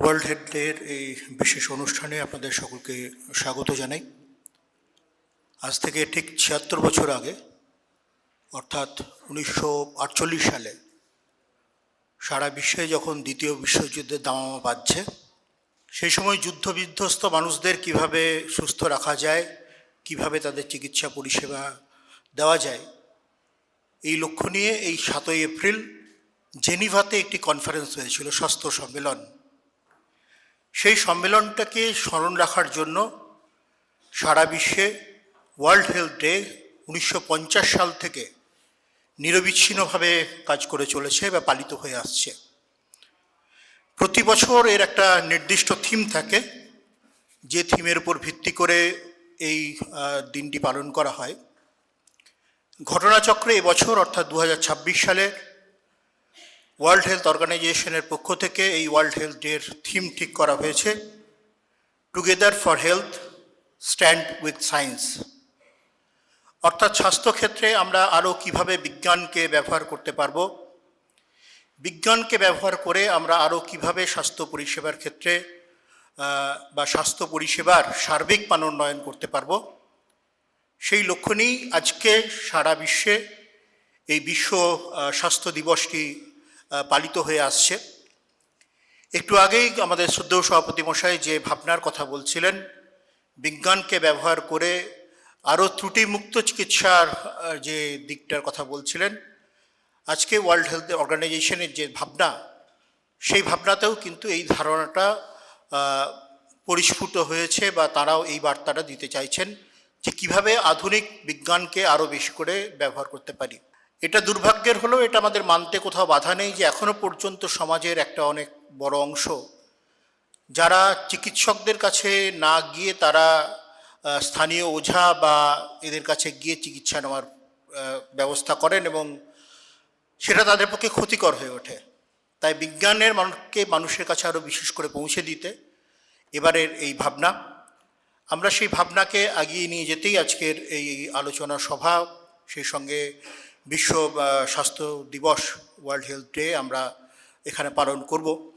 World health ডের এই বিশেষ অনুষ্ঠানে আপনাদের সকলকে স্বাগত জানাই। আজ থেকে ঠিক ৭৬ বছর আগে, অর্থাৎ ১৯৪৮ সালে সারা বিশ্বে যখন দ্বিতীয় বিশ্বযুদ্ধের দামামা বাজছে, সেই সময় যুদ্ধ বিধ্বস্ত মানুষদের কিভাবে সুস্থ রাখা যায়, কিভাবে তাদের চিকিৎসা পরিষেবা দেওয়া যায়, এই লক্ষ্য নিয়ে এই ৭ই এপ্রিল জেনিভাতে একটি কনফারেন্স হয়েছিল, স্বাস্থ্য সম্মেলন। সেই সম্মেলনটাকে স্মরণ রাখার জন্য সারা বিশ্বে ওয়ার্ল্ড হেলথ ডে ১৯৫০ সাল থেকে নিরবিচ্ছিন্নভাবে কাজ করে চলেছে বা পালিত হয়ে আসছে। প্রতি বছর এর একটা নির্দিষ্ট থিম থাকে, যে থিমের উপর ভিত্তি করে এই দিনটি পালন করা হয়। ঘটনাচক্রে এবছর অর্থাৎ ২০২৬ সালে ওয়ার্ল্ড হেলথ অর্গানাইজেশনের পক্ষ থেকে এই ওয়ার্ল্ড হেলথ ডের থিম ঠিক করা হয়েছে, together for health, stand with science. অর্থাৎ স্বাস্থ্যক্ষেত্রে আমরা আরও কীভাবে বিজ্ঞানকে ব্যবহার করতে পারবো, বিজ্ঞানকে ব্যবহার করে আমরা আরও কীভাবে স্বাস্থ্য পরিষেবার ক্ষেত্রে বা স্বাস্থ্য পরিষেবার সার্বিক মানোন্নয়ন করতে পারবো, সেই লক্ষ্য নিয়েই আজকে সারা বিশ্বে এই বিশ্ব স্বাস্থ্য দিবসটি পালিত হয়ে আসছে। একটু আগেই আমাদের শ্রদ্ধেয় সভাপতি মশাই যে ভাবনার কথা বলছিলেন, বিজ্ঞানকে ব্যবহার করে আরও ত্রুটিমুক্ত চিকিৎসার যে দিকটার কথা বলছিলেন, আজকে ওয়ার্ল্ড হেলথ অর্গানাইজেশনের যে ভাবনা, সেই ভাবনাতেও কিন্তু এই ধারণাটা পরিস্ফুট হয়েছে বা তারাও এই বার্তাটা দিতে চাইছেন যে কীভাবে আধুনিক বিজ্ঞানকে আরও বেশি করে ব্যবহার করতে পারি। এটা দুর্ভাগ্যের হলেও এটা আমাদের মানতে কোথাও বাধা নেই যে এখনও পর্যন্ত সমাজের একটা অনেক বড় অংশ যারা চিকিৎসকদের কাছে না গিয়ে তারা স্থানীয় ওঝা বা এদের কাছে গিয়ে চিকিৎসা নেওয়ার ব্যবস্থা করেন এবং সেটা তাদের পক্ষে ক্ষতিকর হয়ে ওঠে। তাই বিজ্ঞানের মানুষের কাছে আরও বিশেষ করে পৌঁছে দিতে এবারের এই ভাবনা, আমরা সেই ভাবনাকে এগিয়ে নিয়ে যেতেই আজকের এই আলোচনা সভা, সেই সঙ্গে বিশ্ব স্বাস্থ্য দিবস ওয়ার্ল্ড হেলথ ডে আমরা এখানে পালন করব।